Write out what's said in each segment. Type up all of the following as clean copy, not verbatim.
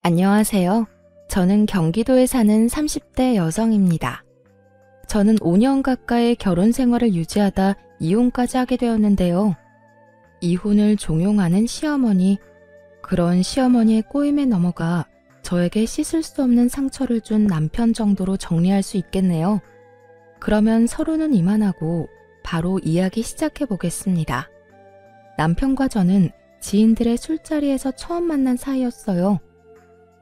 안녕하세요. 저는 경기도에 사는 30대 여성입니다. 저는 5년 가까이 결혼 생활을 유지하다 이혼까지 하게 되었는데요. 이혼을 종용하는 시어머니, 그런 시어머니의 꼬임에 넘어가 저에게 씻을 수 없는 상처를 준 남편 정도로 정리할 수 있겠네요. 그러면 서로는 이만하고 바로 이야기 시작해 보겠습니다. 남편과 저는 지인들의 술자리에서 처음 만난 사이였어요.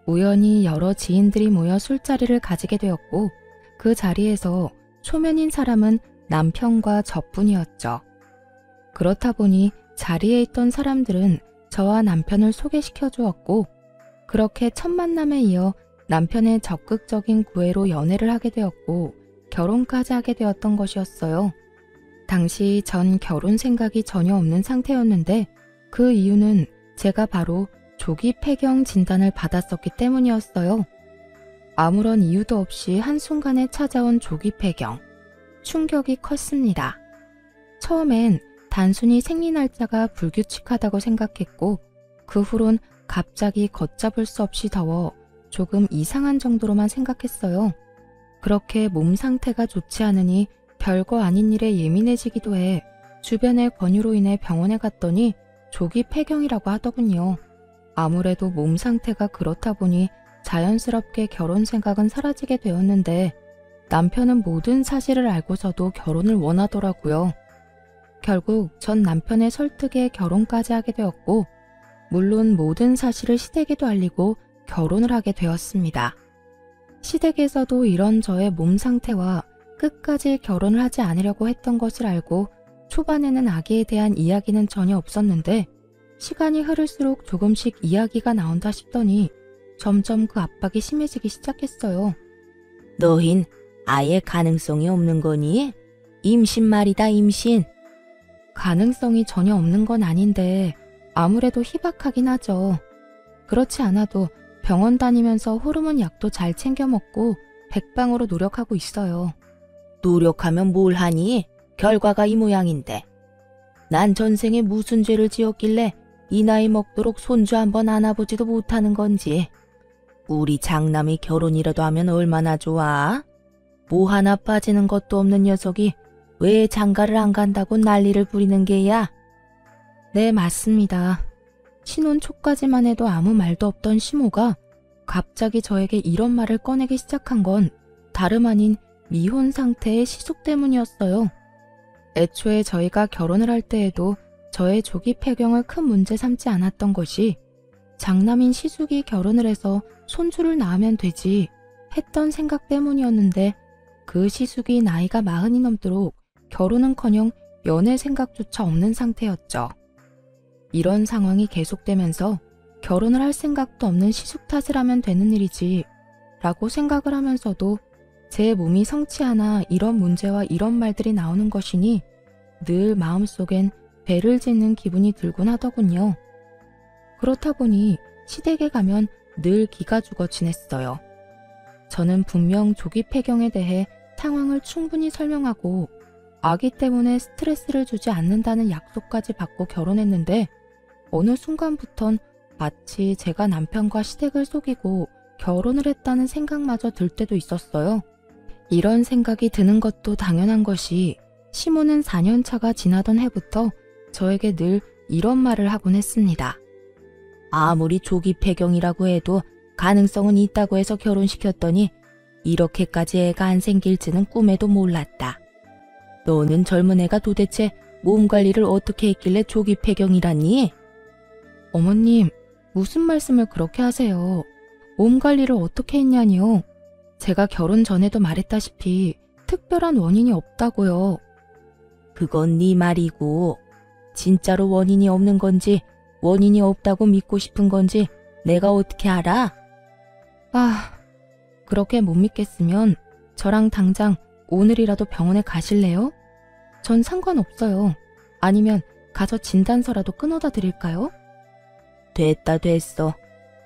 우연히 여러 지인들이 모여 술자리를 가지게 되었고 그 자리에서 초면인 사람은 남편과 저뿐이었죠. 그렇다 보니 자리에 있던 사람들은 저와 남편을 소개시켜 주었고 그렇게 첫 만남에 이어 남편의 적극적인 구애로 연애를 하게 되었고 결혼까지 하게 되었던 것이었어요. 당시 전 결혼 생각이 전혀 없는 상태였는데 그 이유는 제가 바로 조기 폐경 진단을 받았었기 때문이었어요. 아무런 이유도 없이 한순간에 찾아온 조기 폐경. 충격이 컸습니다. 처음엔 단순히 생리 날짜가 불규칙하다고 생각했고 그 후론 갑자기 걷잡을 수 없이 더워 조금 이상한 정도로만 생각했어요. 그렇게 몸 상태가 좋지 않으니 별거 아닌 일에 예민해지기도 해 주변의 권유로 인해 병원에 갔더니 조기 폐경이라고 하더군요. 아무래도 몸 상태가 그렇다 보니 자연스럽게 결혼 생각은 사라지게 되었는데 남편은 모든 사실을 알고서도 결혼을 원하더라고요. 결국 전 남편의 설득에 결혼까지 하게 되었고 물론 모든 사실을 시댁에도 알리고 결혼을 하게 되었습니다. 시댁에서도 이런 저의 몸 상태와 끝까지 결혼을 하지 않으려고 했던 것을 알고 초반에는 아기에 대한 이야기는 전혀 없었는데 시간이 흐를수록 조금씩 이야기가 나온다 싶더니 점점 그 압박이 심해지기 시작했어요. 너흰 아예 가능성이 없는 거니? 임신 말이다, 임신. 가능성이 전혀 없는 건 아닌데 아무래도 희박하긴 하죠. 그렇지 않아도 병원 다니면서 호르몬 약도 잘 챙겨 먹고 백방으로 노력하고 있어요. 노력하면 뭘 하니? 결과가 이 모양인데. 난 전생에 무슨 죄를 지었길래 이 나이 먹도록 손주 한번 안아보지도 못하는 건지. 우리 장남이 결혼이라도 하면 얼마나 좋아? 뭐 하나 빠지는 것도 없는 녀석이 왜 장가를 안 간다고 난리를 부리는 게야? 네, 맞습니다. 신혼 초까지만 해도 아무 말도 없던 시모가 갑자기 저에게 이런 말을 꺼내기 시작한 건 다름 아닌 미혼 상태의 시숙 때문이었어요. 애초에 저희가 결혼을 할 때에도 저의 조기 폐경을 큰 문제 삼지 않았던 것이 장남인 시숙이 결혼을 해서 손주를 낳으면 되지 했던 생각 때문이었는데 그 시숙이 나이가 40이 넘도록 결혼은커녕 연애 생각조차 없는 상태였죠. 이런 상황이 계속되면서 결혼을 할 생각도 없는 시숙 탓을 하면 되는 일이지 라고 생각을 하면서도 제 몸이 성취하나 이런 문제와 이런 말들이 나오는 것이니 늘 마음속엔 배를 짓는 기분이 들곤 하더군요. 그렇다 보니 시댁에 가면 늘 기가 죽어 지냈어요. 저는 분명 조기 폐경에 대해 상황을 충분히 설명하고 아기 때문에 스트레스를 주지 않는다는 약속까지 받고 결혼했는데 어느 순간부턴 마치 제가 남편과 시댁을 속이고 결혼을 했다는 생각마저 들 때도 있었어요. 이런 생각이 드는 것도 당연한 것이 시모는 4년 차가 지나던 해부터 저에게 늘 이런 말을 하곤 했습니다. 아무리 조기 폐경이라고 해도 가능성은 있다고 해서 결혼시켰더니 이렇게까지 애가 안 생길지는 꿈에도 몰랐다. 너는 젊은 애가 도대체 몸 관리를 어떻게 했길래 조기 폐경이라니? 어머님, 무슨 말씀을 그렇게 하세요? 몸 관리를 어떻게 했냐니요? 제가 결혼 전에도 말했다시피 특별한 원인이 없다고요. 그건 네 말이고 진짜로 원인이 없는 건지 원인이 없다고 믿고 싶은 건지 내가 어떻게 알아? 그렇게 못 믿겠으면 저랑 당장 오늘이라도 병원에 가실래요? 전 상관없어요. 아니면 가서 진단서라도 끊어다 드릴까요? 됐다 됐어.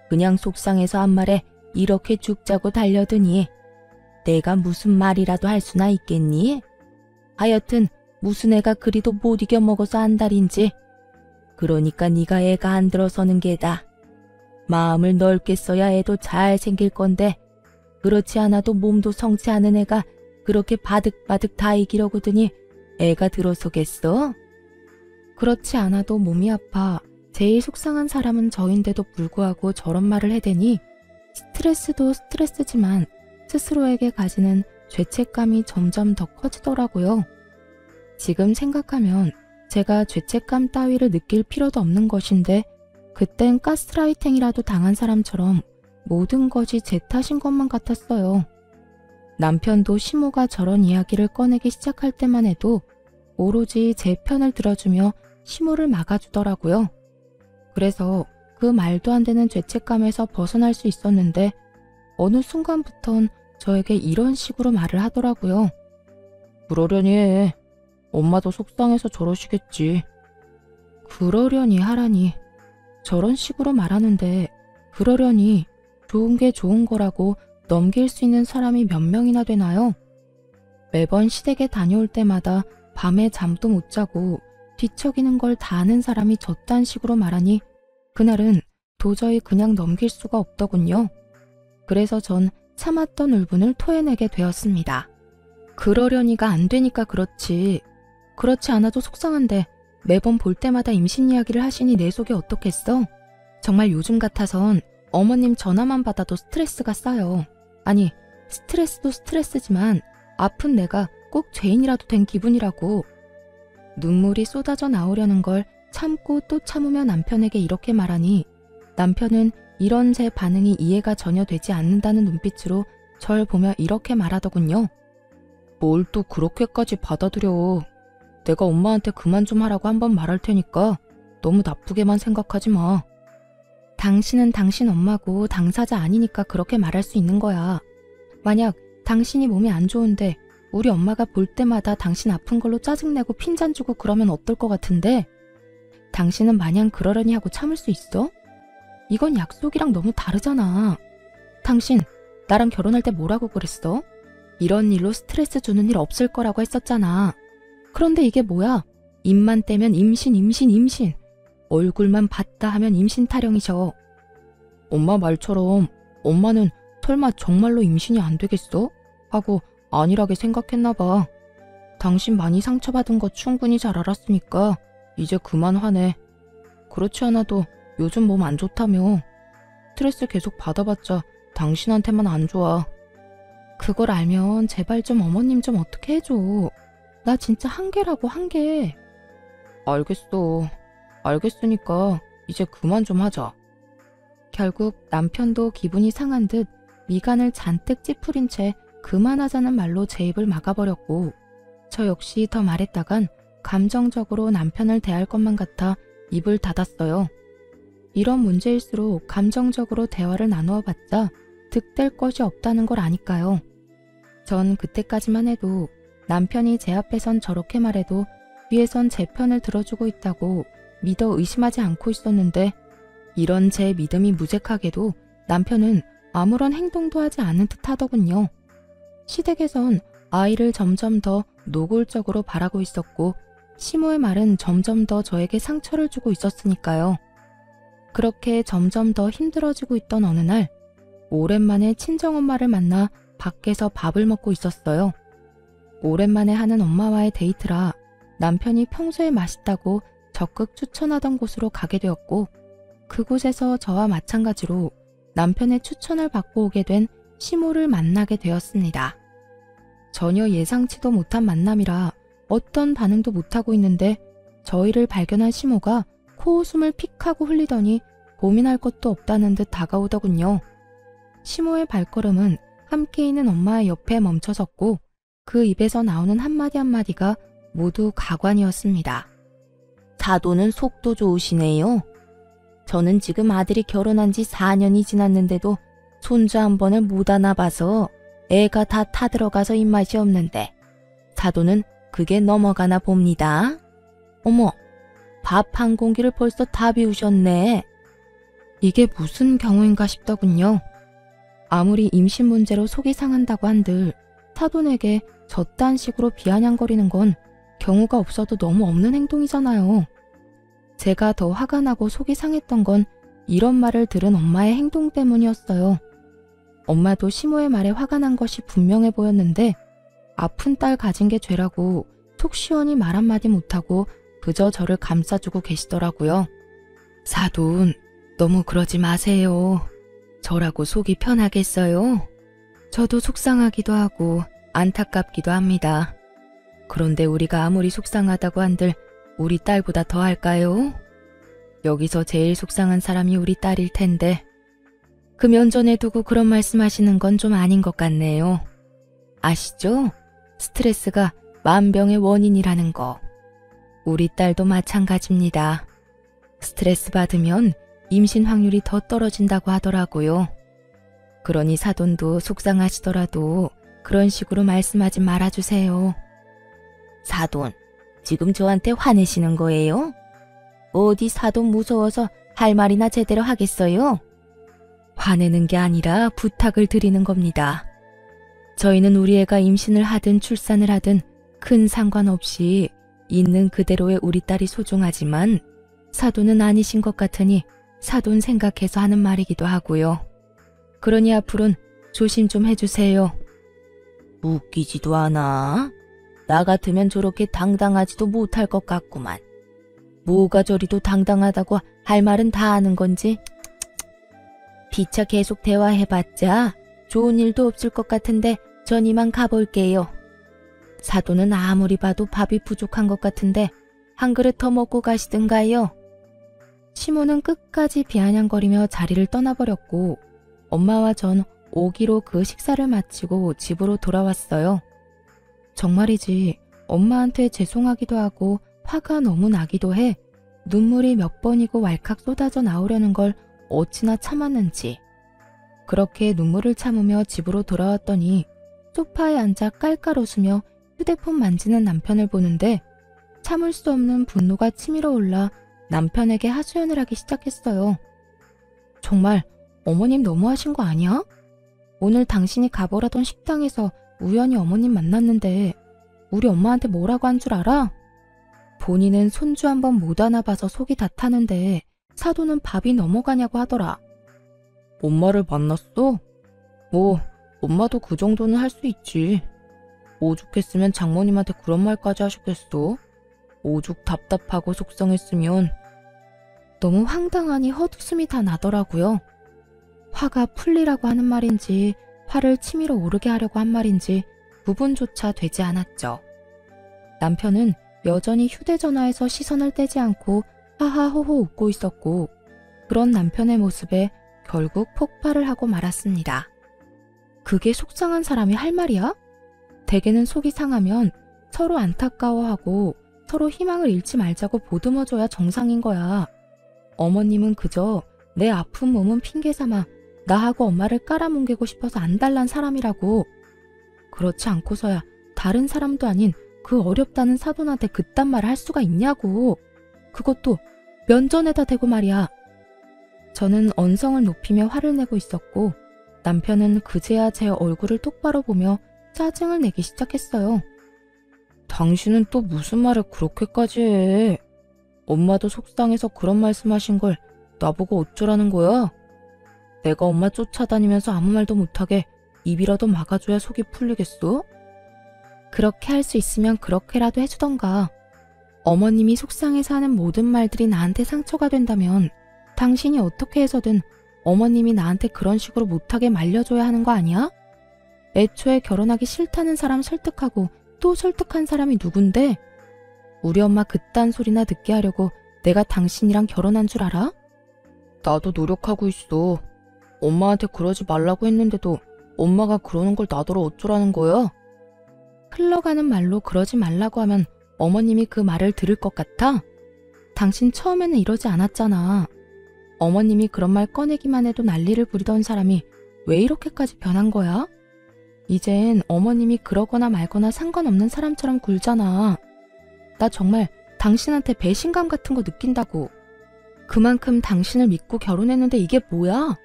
그냥 속상해서 한 말에 이렇게 죽자고 달려드니 내가 무슨 말이라도 할 수나 있겠니? 하여튼 무슨 애가 그리도 못 이겨 먹어서 안달인지. 그러니까 네가 애가 안 들어서는 게다. 마음을 넓게 써야 애도 잘 생길 건데 그렇지 않아도 몸도 성치 않은 애가 그렇게 바득바득 다 이기려고더니 애가 들어서겠어? 그렇지 않아도 몸이 아파 제일 속상한 사람은 저인데도 불구하고 저런 말을 해대니 스트레스도 스트레스지만 스스로에게 가지는 죄책감이 점점 더 커지더라고요. 지금 생각하면 제가 죄책감 따위를 느낄 필요도 없는 것인데 그땐 가스라이팅이라도 당한 사람처럼 모든 것이 제 탓인 것만 같았어요. 남편도 시모가 저런 이야기를 꺼내기 시작할 때만 해도 오로지 제 편을 들어주며 시모를 막아주더라고요. 그래서 그 말도 안 되는 죄책감에서 벗어날 수 있었는데 어느 순간부턴 저에게 이런 식으로 말을 하더라고요. 그러려니 해. 엄마도 속상해서 저러시겠지. 그러려니 하라니. 저런 식으로 말하는데 그러려니 좋은 게 좋은 거라고 넘길 수 있는 사람이 몇 명이나 되나요? 매번 시댁에 다녀올 때마다 밤에 잠도 못 자고 뒤척이는 걸 다 아는 사람이 저딴 식으로 말하니 그날은 도저히 그냥 넘길 수가 없더군요. 그래서 전 참았던 울분을 토해내게 되었습니다. 그러려니가 안 되니까 그렇지. 그렇지 않아도 속상한데 매번 볼 때마다 임신 이야기를 하시니 내 속이 어떻겠어? 정말 요즘 같아선 어머님 전화만 받아도 스트레스가 쌓여. 아니, 스트레스도 스트레스지만 아픈 내가 꼭 죄인이라도 된 기분이라고. 눈물이 쏟아져 나오려는 걸 참고 또 참으며 남편에게 이렇게 말하니 남편은 이런 제 반응이 이해가 전혀 되지 않는다는 눈빛으로 절 보며 이렇게 말하더군요. 뭘 또 그렇게까지 받아들여. 내가 엄마한테 그만 좀 하라고 한번 말할 테니까 너무 나쁘게만 생각하지 마. 당신은 당신 엄마고 당사자 아니니까 그렇게 말할 수 있는 거야. 만약 당신이 몸이 안 좋은데 우리 엄마가 볼 때마다 당신 아픈 걸로 짜증내고 핀잔 주고 그러면 어떨 것 같은데 당신은 마냥 그러려니 하고 참을 수 있어? 이건 약속이랑 너무 다르잖아. 당신 나랑 결혼할 때 뭐라고 그랬어? 이런 일로 스트레스 주는 일 없을 거라고 했었잖아. 그런데 이게 뭐야? 입만 떼면 임신. 얼굴만 봤다 하면 임신 타령이셔. 엄마 말처럼 엄마는 설마 정말로 임신이 안 되겠어? 하고 안일하게 생각했나 봐. 당신 많이 상처받은 거 충분히 잘 알았으니까 이제 그만 화내. 그렇지 않아도 요즘 몸 안 좋다며. 스트레스 계속 받아봤자 당신한테만 안 좋아. 그걸 알면 제발 좀 어머님 좀 어떻게 해줘. 나 진짜 한계라고 한계. 알겠으니까 이제 그만 좀 하자. 결국 남편도 기분이 상한 듯 미간을 잔뜩 찌푸린 채 그만하자는 말로 제 입을 막아버렸고 저 역시 더 말했다간 감정적으로 남편을 대할 것만 같아 입을 닫았어요. 이런 문제일수록 감정적으로 대화를 나누어 봤자 득될 것이 없다는 걸 아니까요. 전 그때까지만 해도 남편이 제 앞에선 저렇게 말해도 뒤에선 제 편을 들어주고 있다고 믿어 의심하지 않고 있었는데 이런 제 믿음이 무색하게도 남편은 아무런 행동도 하지 않은 듯 하더군요. 시댁에선 아이를 점점 더 노골적으로 바라고 있었고 시모의 말은 점점 더 저에게 상처를 주고 있었으니까요. 그렇게 점점 더 힘들어지고 있던 어느 날 오랜만에 친정엄마를 만나 밖에서 밥을 먹고 있었어요. 오랜만에 하는 엄마와의 데이트라 남편이 평소에 맛있다고 적극 추천하던 곳으로 가게 되었고 그곳에서 저와 마찬가지로 남편의 추천을 받고 오게 된 시모를 만나게 되었습니다. 전혀 예상치도 못한 만남이라 어떤 반응도 못하고 있는데 저희를 발견한 시모가 코웃음을 픽 하고 흘리더니 고민할 것도 없다는 듯 다가오더군요. 시모의 발걸음은 함께 있는 엄마의 옆에 멈춰섰고 그 입에서 나오는 한마디 한마디가 모두 가관이었습니다. 사도는 속도 좋으시네요. 저는 지금 아들이 결혼한 지 4년이 지났는데도 손주 한 번을 못 안아봐서 애가 다 타들어가서 입맛이 없는데 사도는 그게 넘어가나 봅니다. 어머, 밥 한 공기를 벌써 다 비우셨네. 이게 무슨 경우인가 싶더군요. 아무리 임신 문제로 속이 상한다고 한들 사돈에게 저딴 식으로 비아냥거리는 건 경우가 없어도 너무 없는 행동이잖아요. 제가 더 화가 나고 속이 상했던 건 이런 말을 들은 엄마의 행동 때문이었어요. 엄마도 시모의 말에 화가 난 것이 분명해 보였는데 아픈 딸 가진 게 죄라고 속 시원히 말 한마디 못하고 그저 저를 감싸주고 계시더라고요. 사돈, 너무 그러지 마세요. 저라고 속이 편하겠어요? 저도 속상하기도 하고 안타깝기도 합니다. 그런데 우리가 아무리 속상하다고 한들 우리 딸보다 더 할까요? 여기서 제일 속상한 사람이 우리 딸일 텐데 그 면전에 두고 그런 말씀하시는 건 좀 아닌 것 같네요. 아시죠? 스트레스가 만병의 원인이라는 거. 우리 딸도 마찬가지입니다. 스트레스 받으면 임신 확률이 더 떨어진다고 하더라고요. 그러니 사돈도 속상하시더라도 그런 식으로 말씀하지 말아주세요. 사돈, 지금 저한테 화내시는 거예요? 어디 사돈 무서워서 할 말이나 제대로 하겠어요? 화내는 게 아니라 부탁을 드리는 겁니다. 저희는 우리 애가 임신을 하든 출산을 하든 큰 상관없이 있는 그대로의 우리 딸이 소중하지만 사돈은 아니신 것 같으니 사돈 생각해서 하는 말이기도 하고요. 그러니 앞으로는 조심 좀 해주세요. 웃기지도 않아. 나 같으면 저렇게 당당하지도 못할 것 같구만. 뭐가 저리도 당당하다고 할 말은 다 아는 건지. 피차 계속 대화해봤자 좋은 일도 없을 것 같은데 전 이만 가볼게요. 사돈은 아무리 봐도 밥이 부족한 것 같은데 한 그릇 더 먹고 가시든가요. 시모는 끝까지 비아냥거리며 자리를 떠나버렸고 엄마와 전 오기로 그 식사를 마치고 집으로 돌아왔어요. 정말이지 엄마한테 죄송하기도 하고 화가 너무 나기도 해 눈물이 몇 번이고 왈칵 쏟아져 나오려는 걸 어찌나 참았는지. 그렇게 눈물을 참으며 집으로 돌아왔더니 소파에 앉아 깔깔 웃으며 휴대폰 만지는 남편을 보는데 참을 수 없는 분노가 치밀어 올라 남편에게 하소연을 하기 시작했어요. 정말 어머님 너무하신 거 아니야? 오늘 당신이 가보라던 식당에서 우연히 어머님 만났는데 우리 엄마한테 뭐라고 한 줄 알아? 본인은 손주 한 번 못 안아봐서 속이 다 타는데 사돈은 밥이 넘어가냐고 하더라. 엄마를 만났어? 뭐 엄마도 그 정도는 할 수 있지. 오죽했으면 장모님한테 그런 말까지 하셨겠어? 오죽 답답하고 속상했으면. 너무 황당하니 헛웃음이 다 나더라고요. 화가 풀리라고 하는 말인지 화를 치밀어 오르게 하려고 한 말인지 구분조차 되지 않았죠. 남편은 여전히 휴대전화에서 시선을 떼지 않고 하하호호 웃고 있었고 그런 남편의 모습에 결국 폭발을 하고 말았습니다. 그게 속상한 사람이 할 말이야? 대개는 속이 상하면 서로 안타까워하고 서로 희망을 잃지 말자고 보듬어줘야 정상인 거야. 어머님은 그저 내 아픈 몸은 핑계 삼아 나하고 엄마를 깔아뭉개고 싶어서 안달난 사람이라고. 그렇지 않고서야 다른 사람도 아닌 그 어렵다는 사돈한테 그딴 말을 할 수가 있냐고. 그것도 면전에다 대고 말이야. 저는 언성을 높이며 화를 내고 있었고 남편은 그제야 제 얼굴을 똑바로 보며 짜증을 내기 시작했어요. 당신은 또 무슨 말을 그렇게까지 해? 엄마도 속상해서 그런 말씀하신 걸 나보고 어쩌라는 거야? 내가 엄마 쫓아다니면서 아무 말도 못하게 입이라도 막아줘야 속이 풀리겠어? 그렇게 할 수 있으면 그렇게라도 해주던가. 어머님이 속상해서 하는 모든 말들이 나한테 상처가 된다면 당신이 어떻게 해서든 어머님이 나한테 그런 식으로 못하게 말려줘야 하는 거 아니야? 애초에 결혼하기 싫다는 사람 설득하고 또 설득한 사람이 누군데? 우리 엄마 그딴 소리나 듣게 하려고 내가 당신이랑 결혼한 줄 알아? 나도 노력하고 있어. 엄마한테 그러지 말라고 했는데도 엄마가 그러는 걸 나더러 어쩌라는 거야? 흘러가는 말로 그러지 말라고 하면 어머님이 그 말을 들을 것 같아? 당신 처음에는 이러지 않았잖아. 어머님이 그런 말 꺼내기만 해도 난리를 부리던 사람이 왜 이렇게까지 변한 거야? 이젠 어머님이 그러거나 말거나 상관없는 사람처럼 굴잖아. 나 정말 당신한테 배신감 같은 거 느낀다고. 그만큼 당신을 믿고 결혼했는데 이게 뭐야?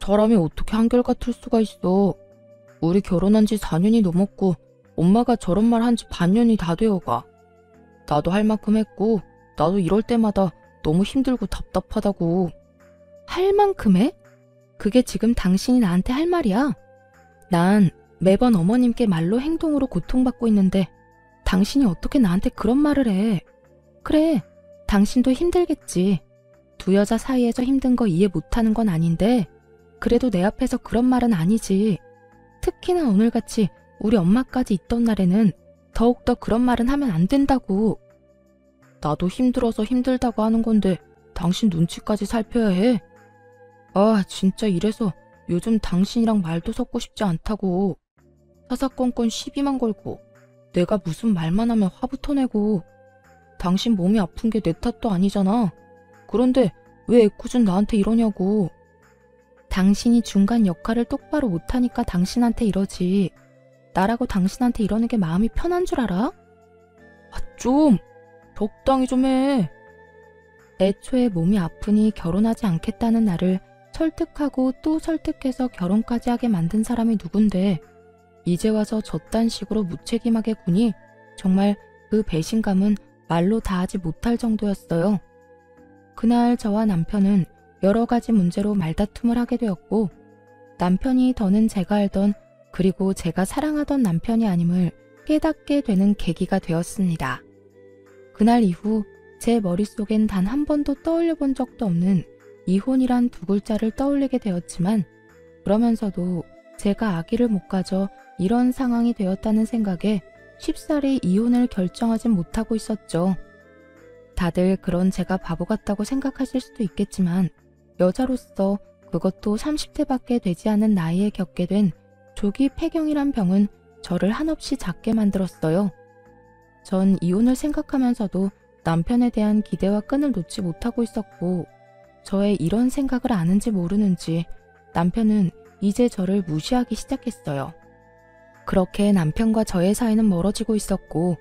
사람이 어떻게 한결같을 수가 있어. 우리 결혼한 지 4년이 넘었고 엄마가 저런 말 한 지 반년이 다 되어가. 나도 할 만큼 했고 나도 이럴 때마다 너무 힘들고 답답하다고. 할 만큼의? 그게 지금 당신이 나한테 할 말이야? 난 매번 어머님께 말로 행동으로 고통받고 있는데 당신이 어떻게 나한테 그런 말을 해? 그래, 당신도 힘들겠지. 두 여자 사이에서 힘든 거 이해 못하는 건 아닌데 그래도 내 앞에서 그런 말은 아니지. 특히나 오늘같이 우리 엄마까지 있던 날에는 더욱더 그런 말은 하면 안 된다고. 나도 힘들어서 힘들다고 하는 건데 당신 눈치까지 살펴야 해. 아, 진짜 이래서 요즘 당신이랑 말도 섞고 싶지 않다고. 사사건건 시비만 걸고 내가 무슨 말만 하면 화부터 내고. 당신 몸이 아픈 게 내 탓도 아니잖아. 그런데 왜 애꿎은 나한테 이러냐고. 당신이 중간 역할을 똑바로 못하니까 당신한테 이러지. 나라고 당신한테 이러는 게 마음이 편한 줄 알아? 아, 좀 적당히 좀 해. 애초에 몸이 아프니 결혼하지 않겠다는 나를 설득하고 또 설득해서 결혼까지 하게 만든 사람이 누군데 이제 와서 저딴 식으로 무책임하게 구니 정말 그 배신감은 말로 다하지 못할 정도였어요. 그날 저와 남편은 여러 가지 문제로 말다툼을 하게 되었고 남편이 더는 제가 알던 그리고 제가 사랑하던 남편이 아님을 깨닫게 되는 계기가 되었습니다. 그날 이후 제 머릿속엔 단 한 번도 떠올려 본 적도 없는 이혼이란 두 글자를 떠올리게 되었지만 그러면서도 제가 아기를 못 가져 이런 상황이 되었다는 생각에 쉽사리 이혼을 결정하진 못하고 있었죠. 다들 그런 제가 바보 같다고 생각하실 수도 있겠지만 여자로서 그것도 30대밖에 되지 않은 나이에 겪게 된 조기 폐경이란 병은 저를 한없이 작게 만들었어요. 전 이혼을 생각하면서도 남편에 대한 기대와 끈을 놓지 못하고 있었고 저의 이런 생각을 아는지 모르는지 남편은 이제 저를 무시하기 시작했어요. 그렇게 남편과 저의 사이는 멀어지고 있었고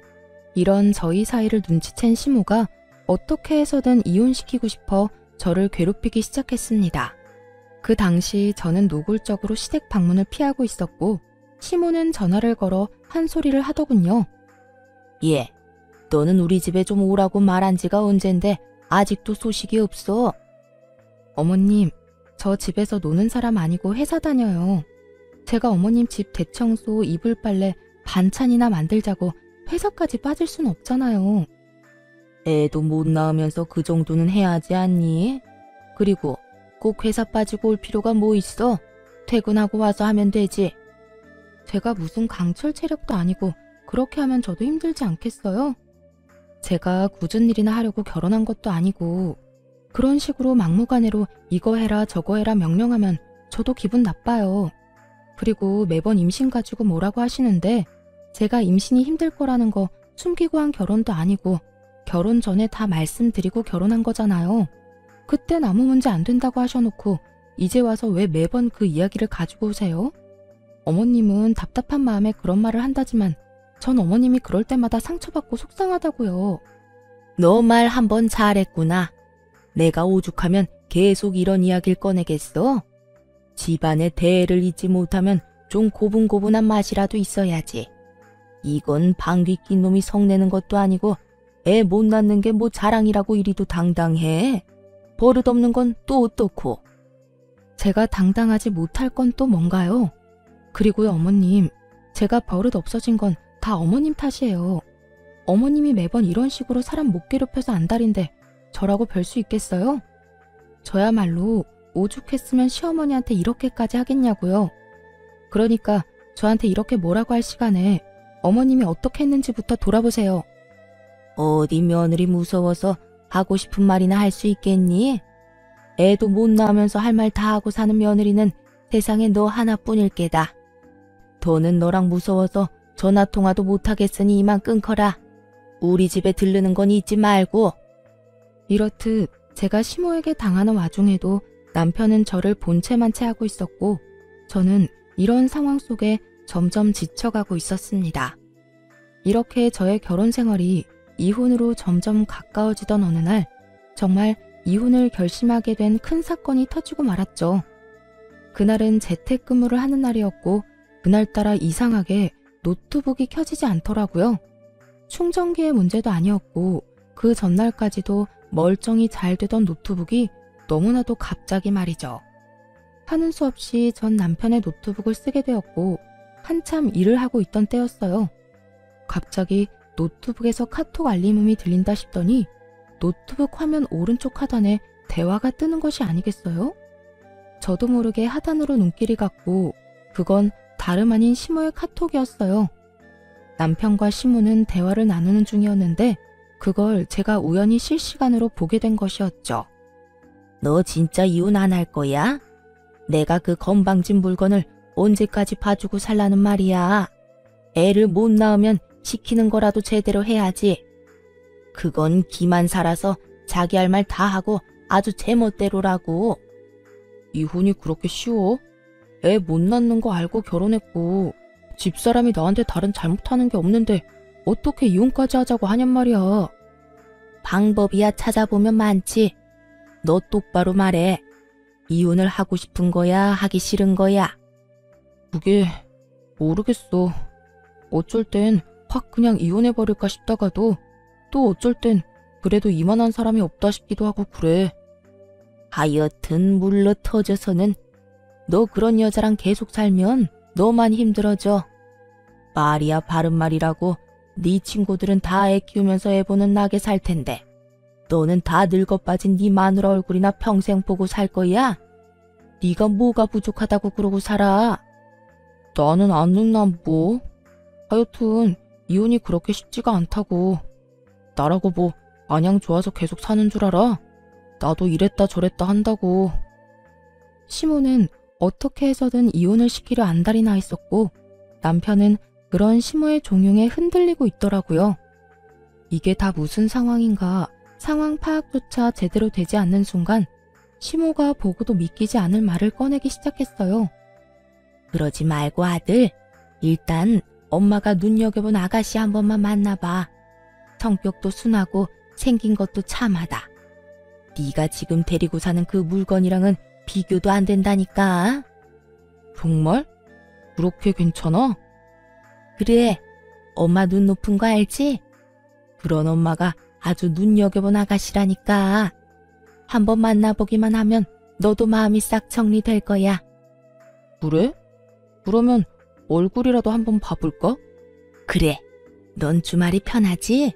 이런 저희 사이를 눈치챈 시모가 어떻게 해서든 이혼시키고 싶어 저를 괴롭히기 시작했습니다. 그 당시 저는 노골적으로 시댁 방문을 피하고 있었고 시모는 전화를 걸어 한 소리를 하더군요. 예, 너는 우리 집에 좀 오라고 말한 지가 언젠데 아직도 소식이 없어. 어머님, 저 집에서 노는 사람 아니고 회사 다녀요. 제가 어머님 집 대청소, 이불 빨래, 반찬이나 만들자고 회사까지 빠질 순 없잖아요. 애도 못 낳으면서 그 정도는 해야 하지 않니? 그리고 꼭 회사 빠지고 올 필요가 뭐 있어? 퇴근하고 와서 하면 되지. 제가 무슨 강철 체력도 아니고 그렇게 하면 저도 힘들지 않겠어요? 제가 굳은 일이나 하려고 결혼한 것도 아니고 그런 식으로 막무가내로 이거 해라 저거 해라 명령하면 저도 기분 나빠요. 그리고 매번 임신 가지고 뭐라고 하시는데 제가 임신이 힘들 거라는 거 숨기고 한 결혼도 아니고 결혼 전에 다 말씀드리고 결혼한 거잖아요. 그땐 아무 문제 안 된다고 하셔놓고 이제 와서 왜 매번 그 이야기를 가지고 오세요? 어머님은 답답한 마음에 그런 말을 한다지만 전 어머님이 그럴 때마다 상처받고 속상하다고요. 너 말 한번 잘했구나. 내가 오죽하면 계속 이런 이야기를 꺼내겠어? 집안의 대를 잇지 못하면 좀 고분고분한 맛이라도 있어야지. 이건 방귀 낀 놈이 성내는 것도 아니고 애 못 낳는 게 뭐 자랑이라고 이리도 당당해. 버릇없는 건 또 어떻고. 제가 당당하지 못할 건 또 뭔가요? 그리고요 어머님, 제가 버릇 없어진 건 다 어머님 탓이에요. 어머님이 매번 이런 식으로 사람 못 괴롭혀서 안달인데 저라고 별 수 있겠어요? 저야말로 오죽했으면 시어머니한테 이렇게까지 하겠냐고요. 그러니까 저한테 이렇게 뭐라고 할 시간에 어머님이 어떻게 했는지부터 돌아보세요. 어디 며느리 무서워서 하고 싶은 말이나 할 수 있겠니? 애도 못 낳으면서 할 말 다 하고 사는 며느리는 세상에 너 하나뿐일 게다. 더는 너랑 무서워서 전화통화도 못하겠으니 이만 끊거라. 우리 집에 들르는 건 잊지 말고. 이렇듯 제가 시모에게 당하는 와중에도 남편은 저를 본체만 채하고 있었고 저는 이런 상황 속에 점점 지쳐가고 있었습니다. 이렇게 저의 결혼 생활이 이혼으로 점점 가까워지던 어느 날 정말 이혼을 결심하게 된 큰 사건이 터지고 말았죠. 그날은 재택근무를 하는 날이었고 그날따라 이상하게 노트북이 켜지지 않더라고요. 충전기의 문제도 아니었고 그 전날까지도 멀쩡히 잘 되던 노트북이 너무나도 갑자기 말이죠. 하는 수 없이 전 남편의 노트북을 쓰게 되었고 한참 일을 하고 있던 때였어요. 갑자기 노트북에서 카톡 알림음이 들린다 싶더니 노트북 화면 오른쪽 하단에 대화가 뜨는 것이 아니겠어요? 저도 모르게 하단으로 눈길이 갔고 그건 다름 아닌 시모의 카톡이었어요. 남편과 시모는 대화를 나누는 중이었는데 그걸 제가 우연히 실시간으로 보게 된 것이었죠. 너 진짜 이혼 안 할 거야? 내가 그 건방진 물건을 언제까지 봐주고 살라는 말이야. 애를 못 낳으면 시키는 거라도 제대로 해야지. 그건 기만 살아서 자기 할 말 다 하고 아주 제멋대로라고. 이혼이 그렇게 쉬워? 애 못 낳는 거 알고 결혼했고 집사람이 나한테 다른 잘못하는 게 없는데 어떻게 이혼까지 하자고 하냔 말이야. 방법이야 찾아보면 많지. 너 똑바로 말해. 이혼을 하고 싶은 거야? 하기 싫은 거야? 그게 모르겠어. 어쩔 땐 확 그냥 이혼해버릴까 싶다가도 또 어쩔 땐 그래도 이만한 사람이 없다 싶기도 하고 그래. 하여튼 물러 터져서는 너 그런 여자랑 계속 살면 너만 힘들어져. 말이야 바른 말이라고. 네 친구들은 다 애 키우면서 애 보는 나게 살 텐데 너는 다 늙어 빠진 네 마누라 얼굴이나 평생 보고 살 거야? 네가 뭐가 부족하다고 그러고 살아? 나는 안 늙나 뭐. 하여튼 이혼이 그렇게 쉽지가 않다고. 나라고 뭐 마냥 좋아서 계속 사는 줄 알아? 나도 이랬다 저랬다 한다고. 시모는 어떻게 해서든 이혼을 시키려 안달이 나 있었고 남편은 그런 시모의 종용에 흔들리고 있더라고요. 이게 다 무슨 상황인가 상황 파악조차 제대로 되지 않는 순간 시모가 보고도 믿기지 않을 말을 꺼내기 시작했어요. 그러지 말고 아들, 일단 엄마가 눈여겨본 아가씨 한 번만 만나봐. 성격도 순하고 생긴 것도 참하다. 네가 지금 데리고 사는 그 물건이랑은 비교도 안 된다니까. 정말? 그렇게 괜찮아? 그래, 엄마 눈 높은 거 알지? 그런 엄마가 아주 눈여겨본 아가씨라니까. 한번 만나보기만 하면 너도 마음이 싹 정리될 거야. 그래? 그러면 얼굴이라도 한번 봐볼까? 그래, 넌 주말이 편하지?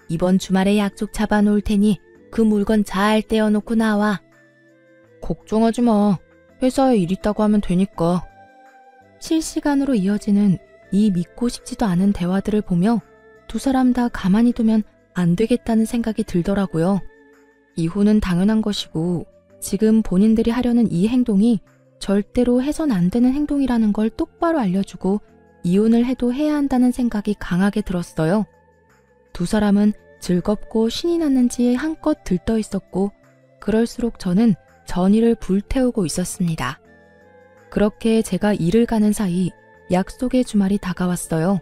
이번 주말에 약속 잡아놓을 테니 그 물건 잘 떼어놓고 나와. 걱정하지 마. 회사에 일 있다고 하면 되니까. 실시간으로 이어지는 이 믿고 싶지도 않은 대화들을 보며 두 사람 다 가만히 두면 안 되겠다는 생각이 들더라고요. 이혼은 당연한 것이고 지금 본인들이 하려는 이 행동이 절대로 해선 안 되는 행동이라는 걸 똑바로 알려주고 이혼을 해도 해야 한다는 생각이 강하게 들었어요. 두 사람은 즐겁고 신이 났는지 한껏 들떠 있었고 그럴수록 저는 전의를 불태우고 있었습니다. 그렇게 제가 일을 가는 사이 약속의 주말이 다가왔어요.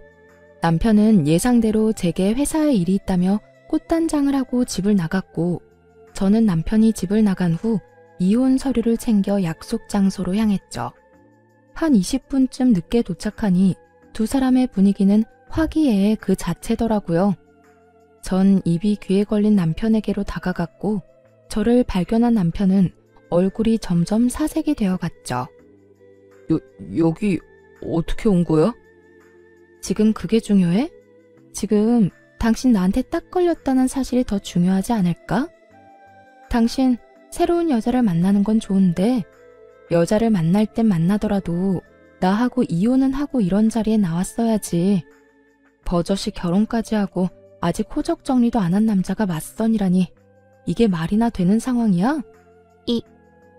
남편은 예상대로 제게 회사에 일이 있다며 꽃단장을 하고 집을 나갔고 저는 남편이 집을 나간 후 이혼 서류를 챙겨 약속 장소로 향했죠. 한 20분쯤 늦게 도착하니 두 사람의 분위기는 화기애애 그 자체더라고요. 전 입이 귀에 걸린 남편에게로 다가갔고 저를 발견한 남편은 얼굴이 점점 사색이 되어갔죠. 여기 어떻게 온 거야? 지금 그게 중요해? 지금 당신 나한테 딱 걸렸다는 사실이 더 중요하지 않을까? 당신 새로운 여자를 만나는 건 좋은데 여자를 만날 땐 만나더라도 나하고 이혼은 하고 이런 자리에 나왔어야지. 버젓이 결혼까지 하고 아직 호적 정리도 안 한 남자가 맞선이라니 이게 말이나 되는 상황이야?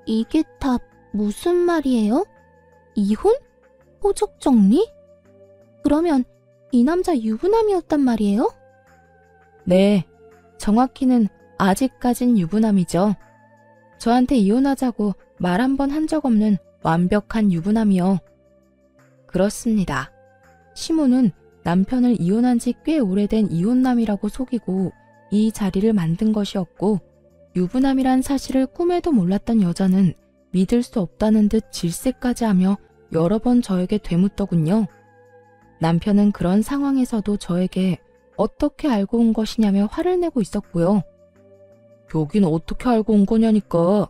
이게 다 무슨 말이에요? 이혼? 호적 정리? 그러면 이 남자 유부남이었단 말이에요? 네, 정확히는 아직까진 유부남이죠. 저한테 이혼하자고 말 한 번 한 적 없는 완벽한 유부남이요. 그렇습니다. 시모는 남편을 이혼한 지 꽤 오래된 이혼남이라고 속이고 이 자리를 만든 것이었고 유부남이란 사실을 꿈에도 몰랐던 여자는 믿을 수 없다는 듯 질색까지 하며 여러 번 저에게 되묻더군요. 남편은 그런 상황에서도 저에게 어떻게 알고 온 것이냐며 화를 내고 있었고요. 여긴 어떻게 알고 온 거냐니까.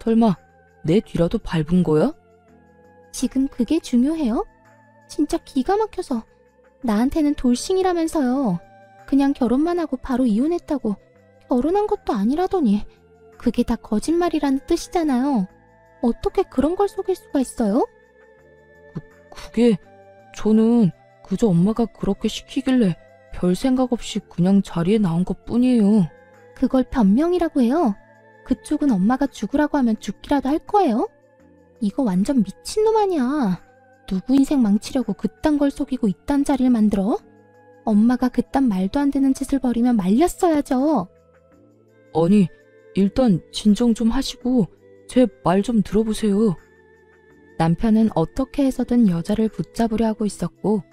설마 내 뒤라도 밟은 거야? 지금 그게 중요해요? 진짜 기가 막혀서. 나한테는 돌싱이라면서요. 그냥 결혼만 하고 바로 이혼했다고. 결혼한 것도 아니라더니. 그게 다 거짓말이라는 뜻이잖아요. 어떻게 그런 걸 속일 수가 있어요? 그게 저는 그저 엄마가 그렇게 시키길래 별 생각 없이 그냥 자리에 나온 것 뿐이에요. 그걸 변명이라고 해요. 그쪽은 엄마가 죽으라고 하면 죽기라도 할 거예요? 이거 완전 미친놈 아니야. 누구 인생 망치려고 그딴 걸 속이고 이딴 자리를 만들어? 엄마가 그딴 말도 안 되는 짓을 벌이면 말렸어야죠. 아니, 일단 진정 좀 하시고 제 말 좀 들어보세요. 남편은 어떻게 해서든 여자를 붙잡으려 하고 있었고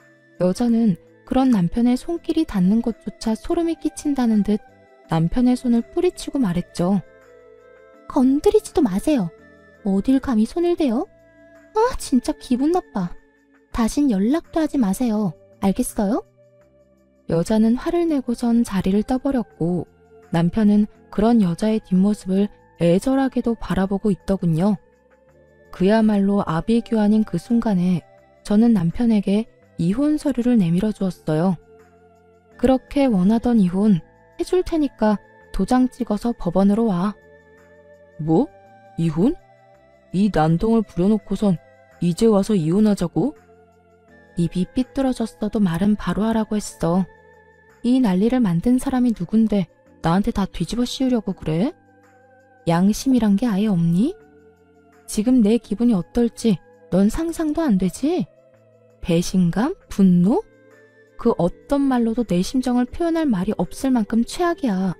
여자는 그런 남편의 손길이 닿는 것조차 소름이 끼친다는 듯 남편의 손을 뿌리치고 말했죠. 건드리지도 마세요. 어딜 감히 손을 대요? 아, 진짜 기분 나빠. 다신 연락도 하지 마세요. 알겠어요? 여자는 화를 내고선 자리를 떠버렸고 남편은 그런 여자의 뒷모습을 애절하게도 바라보고 있더군요. 그야말로 아비규환인 그 순간에 저는 남편에게 이혼 서류를 내밀어 주었어요. 그렇게 원하던 이혼 해줄 테니까 도장 찍어서 법원으로 와. 뭐? 이혼? 이 난동을 부려놓고선 이제 와서 이혼하자고? 입이 삐뚤어졌어도 말은 바로 하라고 했어. 이 난리를 만든 사람이 누군데 나한테 다 뒤집어 씌우려고 그래? 양심이란 게 아예 없니? 지금 내 기분이 어떨지 넌 상상도 안 되지? 배신감? 분노? 그 어떤 말로도 내 심정을 표현할 말이 없을 만큼 최악이야.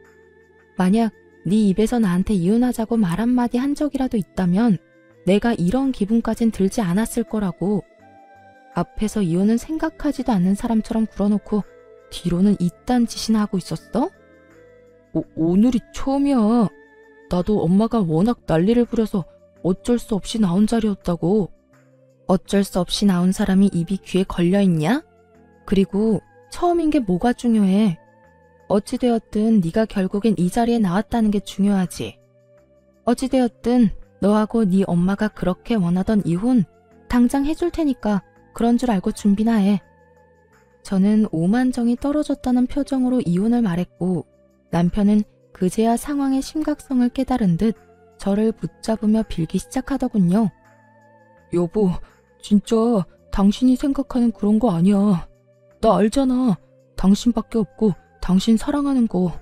만약 네 입에서 나한테 이혼하자고 말 한마디 한 적이라도 있다면 내가 이런 기분까진 들지 않았을 거라고. 앞에서 이혼은 생각하지도 않는 사람처럼 굴어놓고 뒤로는 이딴 짓이나 하고 있었어? 오늘이 처음이야. 나도 엄마가 워낙 난리를 부려서 어쩔 수 없이 나온 자리였다고. 어쩔 수 없이 나온 사람이 입이 귀에 걸려있냐? 그리고 처음인 게 뭐가 중요해? 어찌되었든 네가 결국엔 이 자리에 나왔다는 게 중요하지. 어찌되었든 너하고 네 엄마가 그렇게 원하던 이혼 당장 해줄 테니까 그런 줄 알고 준비나 해. 저는 오만정이 떨어졌다는 표정으로 이혼을 말했고 남편은 그제야 상황의 심각성을 깨달은 듯 저를 붙잡으며 빌기 시작하더군요. 여보, 진짜 당신이 생각하는 그런 거 아니야. 나 알잖아. 당신밖에 없고 당신 사랑하는 거.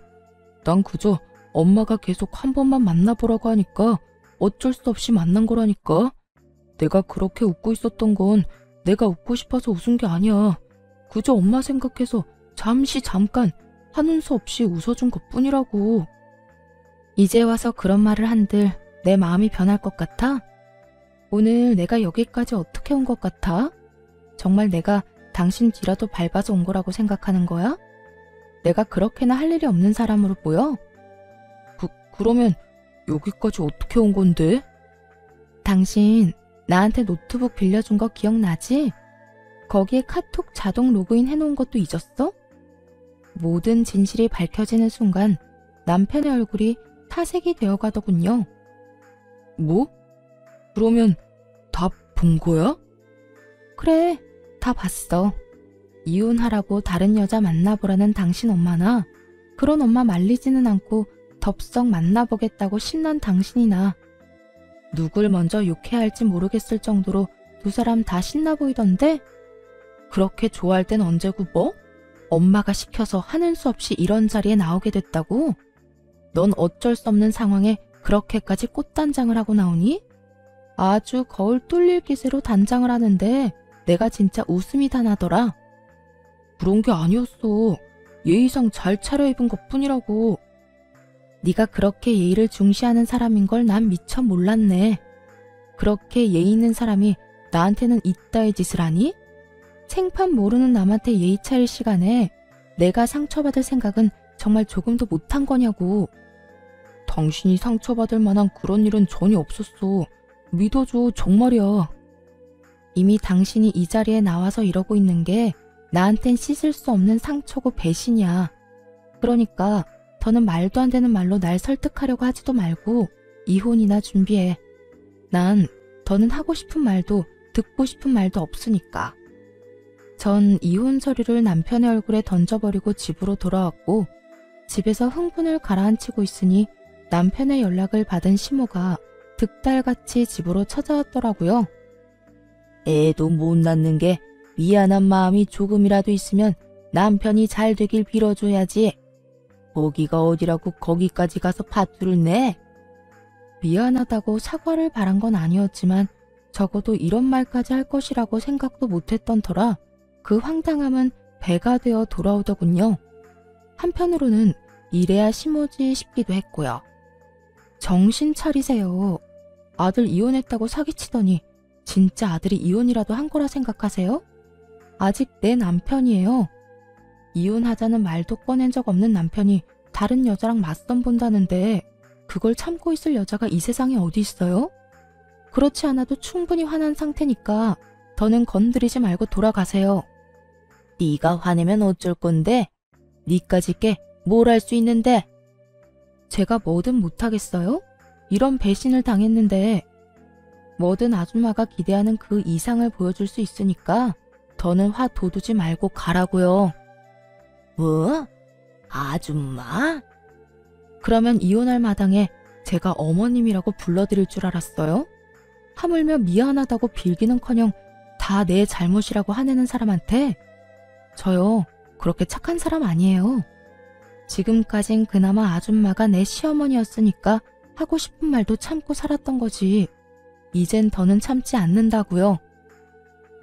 난 그저 엄마가 계속 한 번만 만나보라고 하니까 어쩔 수 없이 만난 거라니까. 내가 그렇게 웃고 있었던 건 내가 웃고 싶어서 웃은 게 아니야. 그저 엄마 생각해서 잠깐 하는 수 없이 웃어준 것뿐이라고. 이제 와서 그런 말을 한들 내 마음이 변할 것 같아? 오늘 내가 여기까지 어떻게 온 것 같아? 정말 내가 당신 뒤라도 밟아서 온 거라고 생각하는 거야? 내가 그렇게나 할 일이 없는 사람으로 보여? 그러면 여기까지 어떻게 온 건데? 당신 나한테 노트북 빌려준 거 기억나지? 거기에 카톡 자동 로그인 해놓은 것도 잊었어? 모든 진실이 밝혀지는 순간 남편의 얼굴이 타색이 되어가더군요. 뭐? 그러면 다 본 거야? 그래, 다 봤어. 이혼하라고 다른 여자 만나보라는 당신 엄마나 그런 엄마 말리지는 않고 덥석 만나보겠다고 신난 당신이나 누굴 먼저 욕해야 할지 모르겠을 정도로 두 사람 다 신나 보이던데? 그렇게 좋아할 땐 언제고 뭐? 엄마가 시켜서 하는 수 없이 이런 자리에 나오게 됐다고? 넌 어쩔 수 없는 상황에 그렇게까지 꽃단장을 하고 나오니? 아주 거울 뚫릴 기세로 단장을 하는데 내가 진짜 웃음이 다 나더라. 그런 게 아니었어. 예의상 잘 차려입은 것뿐이라고. 네가 그렇게 예의를 중시하는 사람인 걸 난 미처 몰랐네. 그렇게 예의 있는 사람이 나한테는 이따의 짓을 하니? 생판 모르는 남한테 예의 차릴 시간에 내가 상처받을 생각은 정말 조금도 못한 거냐고. 당신이 상처받을 만한 그런 일은 전혀 없었어. 믿어줘, 정말이야. 이미 당신이 이 자리에 나와서 이러고 있는 게 나한텐 씻을 수 없는 상처고 배신이야. 그러니까 더는 말도 안 되는 말로 날 설득하려고 하지도 말고 이혼이나 준비해. 난 더는 하고 싶은 말도 듣고 싶은 말도 없으니까. 전 이혼 서류를 남편의 얼굴에 던져버리고 집으로 돌아왔고 집에서 흥분을 가라앉히고 있으니 남편의 연락을 받은 시모가 득달같이 집으로 찾아왔더라고요. 애도 못 낳는 게 미안한 마음이 조금이라도 있으면 남편이 잘 되길 빌어줘야지. 거기가 어디라고 거기까지 가서 팥줄을 내? 미안하다고 사과를 바란 건 아니었지만 적어도 이런 말까지 할 것이라고 생각도 못했던 터라 그 황당함은 배가 되어 돌아오더군요. 한편으로는 이래야 심오지 싶기도 했고요. 정신 차리세요. 아들 이혼했다고 사기치더니 진짜 아들이 이혼이라도 한 거라 생각하세요? 아직 내 남편이에요. 이혼하자는 말도 꺼낸 적 없는 남편이 다른 여자랑 맞선 본다는데 그걸 참고 있을 여자가 이 세상에 어디 있어요? 그렇지 않아도 충분히 화난 상태니까 더는 건드리지 말고 돌아가세요. 네가 화내면 어쩔 건데? 네까짓 게 뭘 할 수 있는데? 제가 뭐든 못하겠어요? 이런 배신을 당했는데 뭐든 아줌마가 기대하는 그 이상을 보여줄 수 있으니까 더는 화 돋우지 말고 가라고요. 뭐? 아줌마? 그러면 이혼할 마당에 제가 어머님이라고 불러드릴 줄 알았어요? 하물며 미안하다고 빌기는커녕 다 내 잘못이라고 화내는 사람한테 저요 그렇게 착한 사람 아니에요. 지금까진 그나마 아줌마가 내 시어머니였으니까 하고 싶은 말도 참고 살았던 거지. 이젠 더는 참지 않는다고요.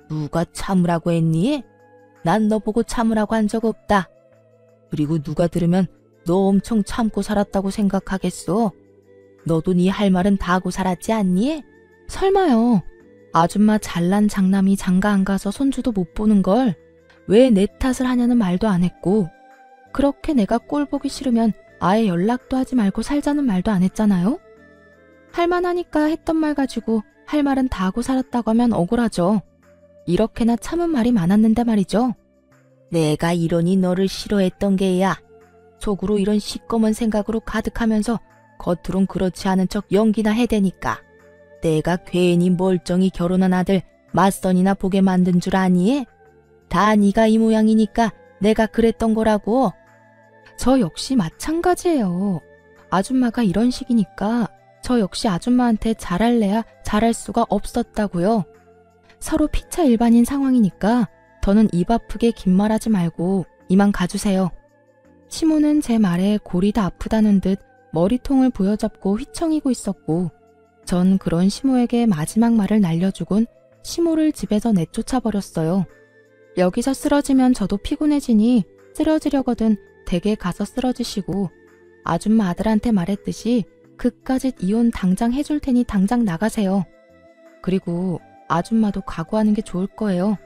누가 참으라고 했니? 난 너 보고 참으라고 한 적 없다. 그리고 누가 들으면 너 엄청 참고 살았다고 생각하겠어. 너도 네 할 말은 다 하고 살았지 않니? 설마요. 아줌마 잘난 장남이 장가 안 가서 손주도 못 보는 걸 왜 내 탓을 하냐는 말도 안 했고 그렇게 내가 꼴 보기 싫으면 아예 연락도 하지 말고 살자는 말도 안 했잖아요. 할만하니까 했던 말 가지고 할 말은 다 하고 살았다고 하면 억울하죠. 이렇게나 참은 말이 많았는데 말이죠. 내가 이러니 너를 싫어했던 게야. 속으로 이런 시꺼먼 생각으로 가득하면서 겉으론 그렇지 않은 척 연기나 해대니까. 내가 괜히 멀쩡히 결혼한 아들 맞선이나 보게 만든 줄 아니? 다 네가 이 모양이니까 내가 그랬던 거라고. 저 역시 마찬가지예요. 아줌마가 이런 식이니까 저 역시 아줌마한테 잘할래야 잘할 수가 없었다고요. 서로 피차 일반인 상황이니까 더는 입 아프게 긴 말하지 말고 이만 가주세요. 시모는 제 말에 골이 다 아프다는 듯 머리통을 부여잡고 휘청이고 있었고 전 그런 시모에게 마지막 말을 날려주곤 시모를 집에서 내쫓아버렸어요. 여기서 쓰러지면 저도 피곤해지니 쓰러지려거든 댁에 가서 쓰러지시고 아줌마 아들한테 말했듯이 그까짓 이혼 당장 해줄 테니 당장 나가세요. 그리고 아줌마도 각오하는 게 좋을 거예요.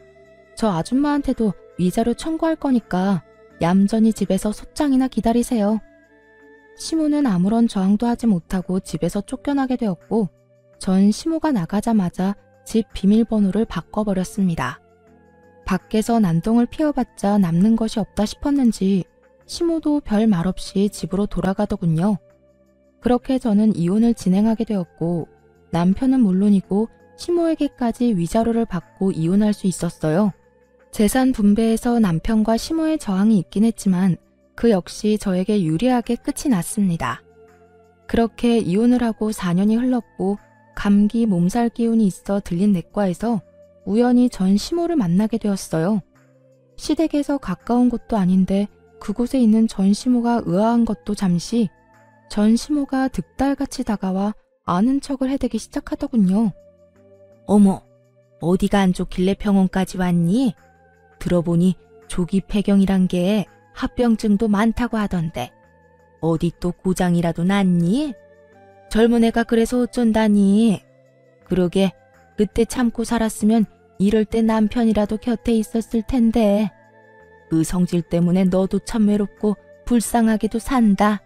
저 아줌마한테도 위자료 청구할 거니까 얌전히 집에서 소장이나 기다리세요. 시모는 아무런 저항도 하지 못하고 집에서 쫓겨나게 되었고 전 시모가 나가자마자 집 비밀번호를 바꿔버렸습니다. 밖에서 난동을 피워봤자 남는 것이 없다 싶었는지 시모도 별 말 없이 집으로 돌아가더군요. 그렇게 저는 이혼을 진행하게 되었고 남편은 물론이고 시모에게까지 위자료를 받고 이혼할 수 있었어요. 재산 분배에서 남편과 시모의 저항이 있긴 했지만 그 역시 저에게 유리하게 끝이 났습니다. 그렇게 이혼을 하고 4년이 흘렀고 감기 몸살 기운이 있어 들린 내과에서 우연히 전 시모를 만나게 되었어요. 시댁에서 가까운 곳도 아닌데 그곳에 있는 전 시모가 의아한 것도 잠시 전 시모가 득달같이 다가와 아는 척을 해대기 시작하더군요. 어머, 어디가 안 좋길래 병원까지 왔니? 들어보니 조기 폐경이란 게 합병증도 많다고 하던데 어디 또 고장이라도 났니? 젊은 애가 그래서 어쩐다니. 그러게 그때 참고 살았으면 이럴 때 남편이라도 곁에 있었을 텐데. 그 성질 때문에 너도 참 외롭고 불쌍하게도 산다.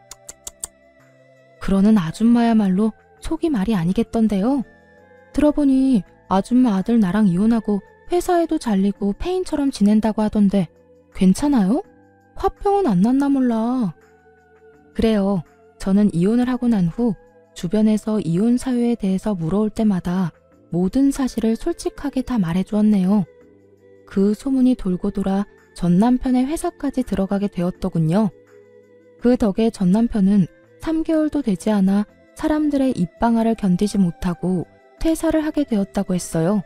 그러는 아줌마야말로 속이 말이 아니겠던데요. 들어보니 아줌마 아들 나랑 이혼하고 회사에도 잘리고 폐인처럼 지낸다고 하던데 괜찮아요? 화병은 안 났나 몰라. 그래요. 저는 이혼을 하고 난 후 주변에서 이혼 사유에 대해서 물어올 때마다 모든 사실을 솔직하게 다 말해주었네요. 그 소문이 돌고 돌아 전 남편의 회사까지 들어가게 되었더군요. 그 덕에 전 남편은 3개월도 되지 않아 사람들의 입방아를 견디지 못하고 퇴사를 하게 되었다고 했어요.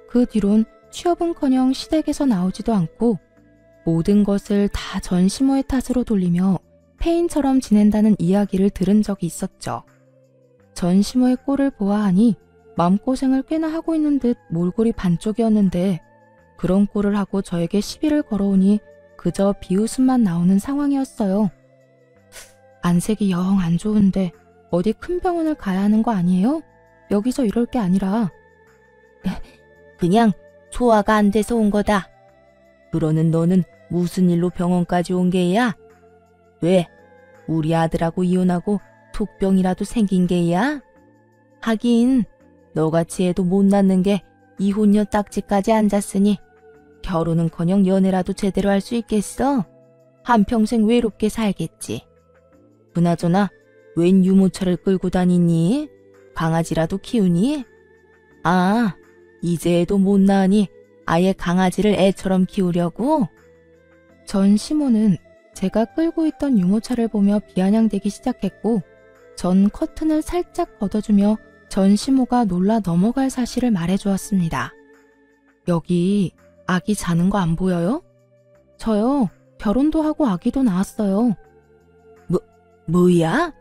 그 뒤론 취업은커녕 시댁에서 나오지도 않고 모든 것을 다 전시모의 탓으로 돌리며 폐인처럼 지낸다는 이야기를 들은 적이 있었죠. 전시모의 꼴을 보아하니 마음고생을 꽤나 하고 있는 듯 몰골이 반쪽이었는데 그런 꼴을 하고 저에게 시비를 걸어오니 그저 비웃음만 나오는 상황이었어요. 안색이 영 안 좋은데 어디 큰 병원을 가야 하는 거 아니에요? 여기서 이럴 게 아니라. 그냥 소화가 안 돼서 온 거다. 그러는 너는 무슨 일로 병원까지 온 게야? 왜? 우리 아들하고 이혼하고 톡병이라도 생긴 게야? 하긴 너같이 애도 못 낳는 게 이혼녀 딱지까지 앉았으니 결혼은커녕 연애라도 제대로 할 수 있겠어? 한평생 외롭게 살겠지. 그나저나 웬 유모차를 끌고 다니니? 강아지라도 키우니? 아, 이제 애도 못 낳으니 아예 강아지를 애처럼 키우려고? 전 시모는 제가 끌고 있던 유모차를 보며 비아냥대기 시작했고 전 커튼을 살짝 걷어주며 전 시모가 놀라 넘어갈 사실을 말해주었습니다. 여기 아기 자는 거 안 보여요? 저요. 결혼도 하고 아기도 낳았어요. 뭐야?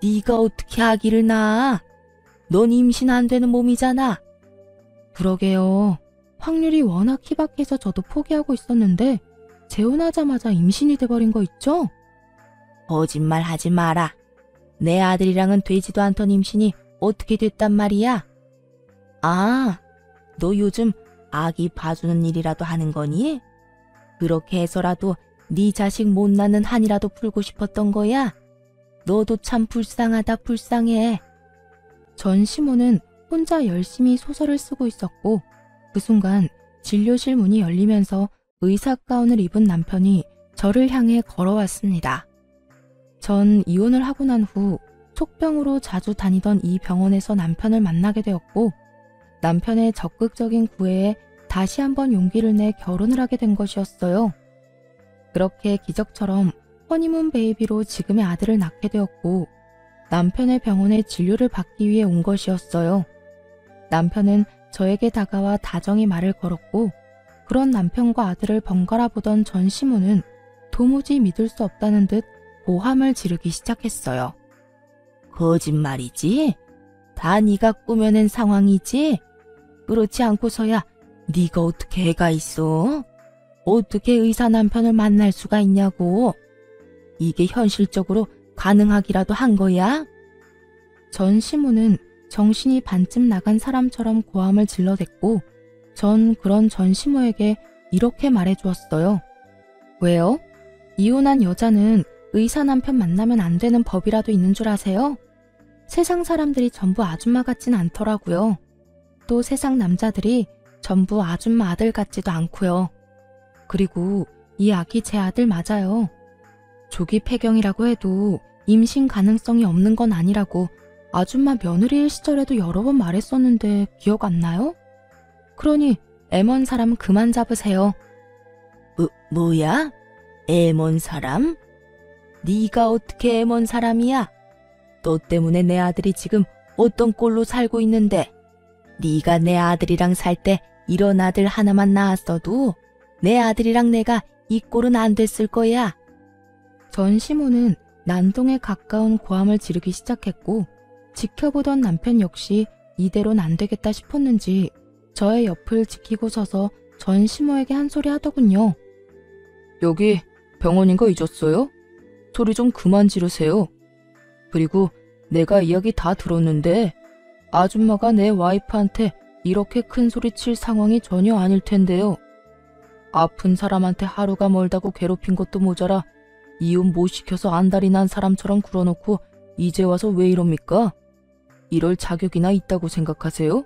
네가 어떻게 아기를 낳아? 넌 임신 안 되는 몸이잖아. 그러게요. 확률이 워낙 희박해서 저도 포기하고 있었는데 재혼하자마자 임신이 돼버린 거 있죠? 거짓말 하지 마라. 내 아들이랑은 되지도 않던 임신이 어떻게 됐단 말이야? 아, 너 요즘 아기 봐주는 일이라도 하는 거니? 그렇게 해서라도 네 자식 못 낳는 한이라도 풀고 싶었던 거야? 너도 참 불쌍하다 불쌍해. 전 시모는 혼자 열심히 소설을 쓰고 있었고 그 순간 진료실 문이 열리면서 의사 가운을 입은 남편이 저를 향해 걸어왔습니다. 전 이혼을 하고 난 후 촉병으로 자주 다니던 이 병원에서 남편을 만나게 되었고 남편의 적극적인 구애에 다시 한번 용기를 내 결혼을 하게 된 것이었어요. 그렇게 기적처럼 허니문 베이비로 지금의 아들을 낳게 되었고 남편의 병원에 진료를 받기 위해 온 것이었어요. 남편은 저에게 다가와 다정히 말을 걸었고 그런 남편과 아들을 번갈아 보던 전 시모는 도무지 믿을 수 없다는 듯 고함을 지르기 시작했어요. 거짓말이지? 다 네가 꾸며낸 상황이지? 그렇지 않고서야 네가 어떻게 애가 있어? 어떻게 의사 남편을 만날 수가 있냐고? 이게 현실적으로 가능하기라도 한 거야? 전 시모는 정신이 반쯤 나간 사람처럼 고함을 질러댔고 전 그런 전 시모에게 이렇게 말해주었어요. 왜요? 이혼한 여자는 의사 남편 만나면 안 되는 법이라도 있는 줄 아세요? 세상 사람들이 전부 아줌마 같진 않더라고요. 또 세상 남자들이 전부 아줌마 아들 같지도 않고요. 그리고 이 아기 제 아들 맞아요. 조기 폐경이라고 해도 임신 가능성이 없는 건 아니라고 아줌마 며느리일 시절에도 여러 번 말했었는데 기억 안 나요? 그러니 애먼 사람 그만 잡으세요. 뭐야? 애먼 사람? 네가 어떻게 애먼 사람이야? 너 때문에 내 아들이 지금 어떤 꼴로 살고 있는데 네가 내 아들이랑 살 때 이런 아들 하나만 낳았어도 내 아들이랑 내가 이 꼴은 안 됐을 거야. 전 시모는 난동에 가까운 고함을 지르기 시작했고 지켜보던 남편 역시 이대로는 안 되겠다 싶었는지 저의 옆을 지키고 서서 전 시모에게 한 소리 하더군요. 여기 병원인 거 잊었어요? 소리 좀 그만 지르세요. 그리고 내가 이야기 다 들었는데 아줌마가 내 와이프한테 이렇게 큰 소리 칠 상황이 전혀 아닐 텐데요. 아픈 사람한테 하루가 멀다고 괴롭힌 것도 모자라 이혼 못 시켜서 안달이 난 사람처럼 굴어놓고 이제 와서 왜 이럽니까? 이럴 자격이나 있다고 생각하세요?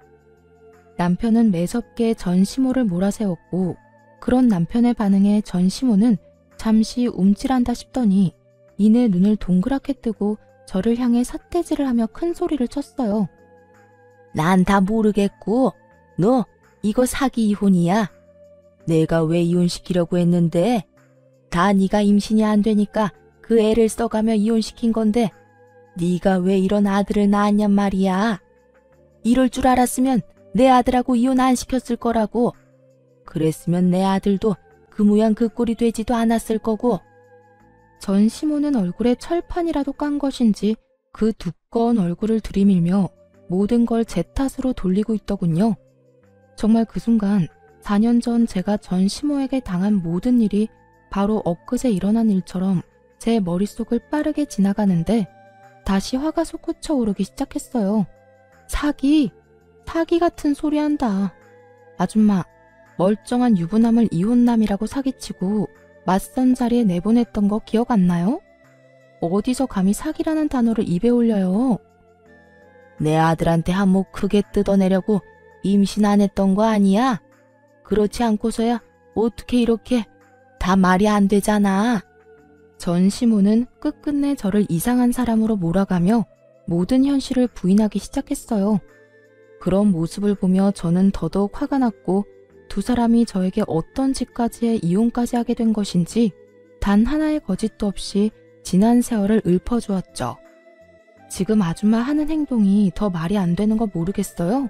남편은 매섭게 전 시모를 몰아세웠고 그런 남편의 반응에 전 시모는 잠시 움찔한다 싶더니 이내 눈을 동그랗게 뜨고 저를 향해 삿대질을 하며 큰 소리를 쳤어요. 난 다 모르겠고 너 이거 사기 이혼이야. 내가 왜 이혼시키려고 했는데 다 네가 임신이 안 되니까 그 애를 써가며 이혼시킨 건데 네가 왜 이런 아들을 낳았냔 말이야. 이럴 줄 알았으면 내 아들하고 이혼 안 시켰을 거라고. 그랬으면 내 아들도 그 모양 그 꼴이 되지도 않았을 거고. 전 시모는 얼굴에 철판이라도 깐 것인지 그 두꺼운 얼굴을 들이밀며 모든 걸 제 탓으로 돌리고 있더군요. 정말 그 순간 4년 전 제가 전 시모에게 당한 모든 일이 바로 엊그제 일어난 일처럼 제 머릿속을 빠르게 지나가는데 다시 화가 솟구쳐 오르기 시작했어요. 사기 같은 소리 한다. 아줌마, 멀쩡한 유부남을 이혼남이라고 사기치고 맞선 자리에 내보냈던 거 기억 안 나요? 어디서 감히 사기라는 단어를 입에 올려요? 내 아들한테 한몫 크게 뜯어내려고 임신 안 했던 거 아니야? 그렇지 않고서야 어떻게 이렇게 다 말이 안 되잖아. 전 시모는 끝끝내 저를 이상한 사람으로 몰아가며 모든 현실을 부인하기 시작했어요. 그런 모습을 보며 저는 더더욱 화가 났고 두 사람이 저에게 어떤 짓까지의 이혼까지 하게 된 것인지 단 하나의 거짓도 없이 지난 세월을 읊어주었죠. 지금 아줌마 하는 행동이 더 말이 안 되는 거 모르겠어요?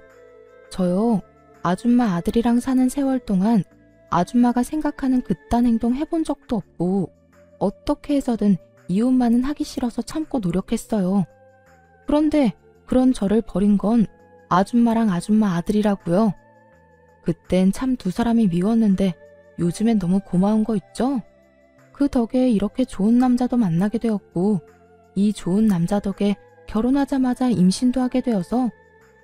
저요, 아줌마 아들이랑 사는 세월 동안 아줌마가 생각하는 그딴 행동 해본 적도 없고 어떻게 해서든 이혼만은 하기 싫어서 참고 노력했어요. 그런데 그런 저를 버린 건 아줌마랑 아줌마 아들이라고요. 그땐 참 두 사람이 미웠는데 요즘엔 너무 고마운 거 있죠? 그 덕에 이렇게 좋은 남자도 만나게 되었고 이 좋은 남자 덕에 결혼하자마자 임신도 하게 되어서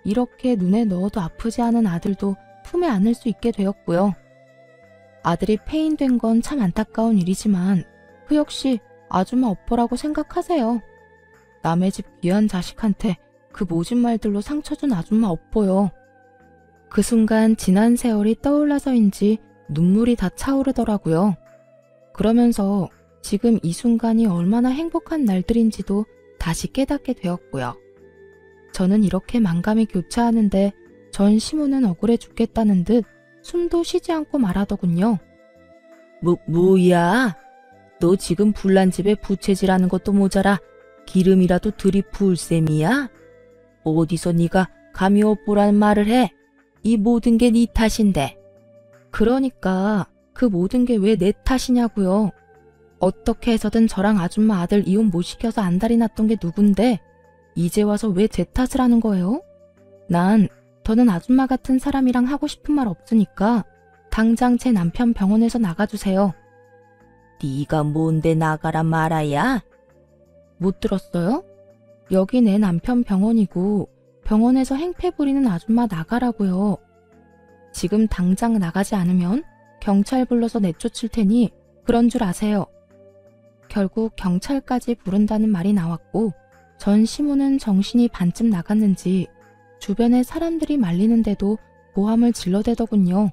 이렇게 눈에 넣어도 아프지 않은 아들도 품에 안을 수 있게 되었고요. 아들이 폐인된 건 참 안타까운 일이지만 그 역시 아줌마 업보라고 생각하세요. 남의 집 귀한 자식한테 그 모진 말들로 상처 준 아줌마 업보요. 그 순간 지난 세월이 떠올라서인지 눈물이 다 차오르더라고요. 그러면서 지금 이 순간이 얼마나 행복한 날들인지도 다시 깨닫게 되었고요. 저는 이렇게 만감이 교차하는데 전 시모는 억울해 죽겠다는 듯 숨도 쉬지 않고 말하더군요. 뭐야? 너 지금 불난 집에 부채질하는 것도 모자라 기름이라도 들이부을 셈이야? 어디서 네가 감히 업보라는 말을 해? 이 모든 게 네 탓인데. 그러니까 그 모든 게 왜 내 탓이냐고요. 어떻게 해서든 저랑 아줌마 아들 이혼 못 시켜서 안달이 났던 게 누군데 이제 와서 왜 제 탓을 하는 거예요? 더는 아줌마 같은 사람이랑 하고 싶은 말 없으니까 당장 제 남편 병원에서 나가주세요. 네가 뭔데 나가라 말아야? 못 들었어요? 여기 내 남편 병원이고 병원에서 행패 부리는 아줌마 나가라고요. 지금 당장 나가지 않으면 경찰 불러서 내쫓을 테니 그런 줄 아세요. 결국 경찰까지 부른다는 말이 나왔고 전 시모는 정신이 반쯤 나갔는지 주변에 사람들이 말리는데도 고함을 질러대더군요.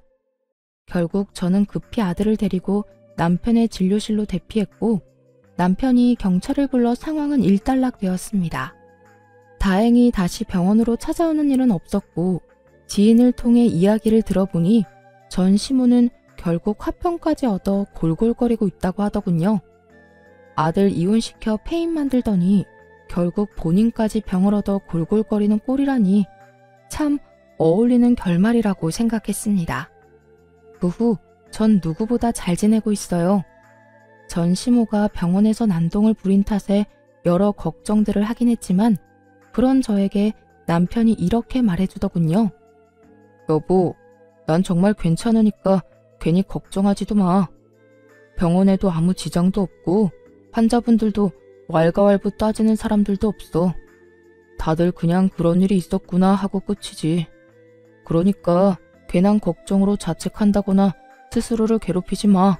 결국 저는 급히 아들을 데리고 남편의 진료실로 대피했고 남편이 경찰을 불러 상황은 일단락되었습니다. 다행히 다시 병원으로 찾아오는 일은 없었고 지인을 통해 이야기를 들어보니 전 시모는 결국 화평까지 얻어 골골거리고 있다고 하더군요. 아들 이혼시켜 폐인 만들더니 결국 본인까지 병을 얻어 골골거리는 꼴이라니 참 어울리는 결말이라고 생각했습니다. 그 후 전 누구보다 잘 지내고 있어요. 전 시모가 병원에서 난동을 부린 탓에 여러 걱정들을 하긴 했지만 그런 저에게 남편이 이렇게 말해주더군요. 여보, 난 정말 괜찮으니까 괜히 걱정하지도 마. 병원에도 아무 지장도 없고 환자분들도 왈가왈부 따지는 사람들도 없어. 다들 그냥 그런 일이 있었구나 하고 끝이지. 그러니까 괜한 걱정으로 자책한다거나 스스로를 괴롭히지 마.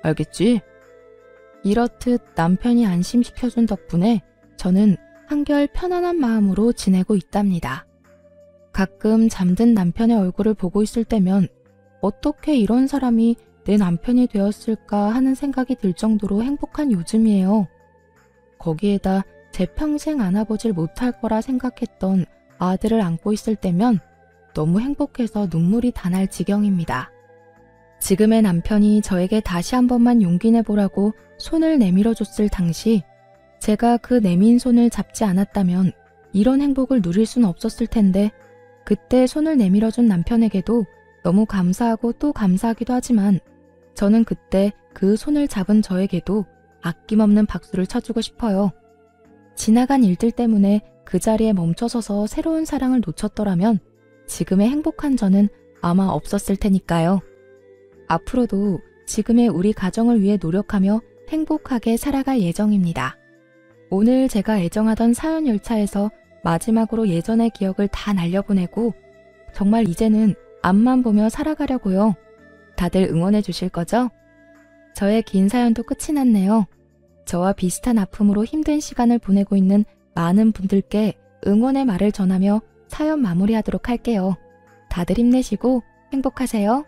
알겠지? 이렇듯 남편이 안심시켜준 덕분에 저는 한결 편안한 마음으로 지내고 있답니다. 가끔 잠든 남편의 얼굴을 보고 있을 때면 어떻게 이런 사람이 내 남편이 되었을까 하는 생각이 들 정도로 행복한 요즘이에요. 거기에다 제 평생 안아보질 못할 거라 생각했던 아들을 안고 있을 때면 너무 행복해서 눈물이 다 날 지경입니다. 지금의 남편이 저에게 다시 한 번만 용기 내보라고 손을 내밀어 줬을 당시 제가 그 내민 손을 잡지 않았다면 이런 행복을 누릴 수는 없었을 텐데 그때 손을 내밀어 준 남편에게도 너무 감사하고 또 감사하기도 하지만 저는 그때 그 손을 잡은 저에게도 아낌없는 박수를 쳐주고 싶어요. 지나간 일들 때문에 그 자리에 멈춰서서 새로운 사랑을 놓쳤더라면 지금의 행복한 저는 아마 없었을 테니까요. 앞으로도 지금의 우리 가정을 위해 노력하며 행복하게 살아갈 예정입니다. 오늘 제가 애정하던 사연 열차에서 마지막으로 예전의 기억을 다 날려보내고 정말 이제는 앞만 보며 살아가려고요. 다들 응원해 주실 거죠? 저의 긴 사연도 끝이 났네요. 저와 비슷한 아픔으로 힘든 시간을 보내고 있는 많은 분들께 응원의 말을 전하며 사연 마무리하도록 할게요. 다들 힘내시고 행복하세요.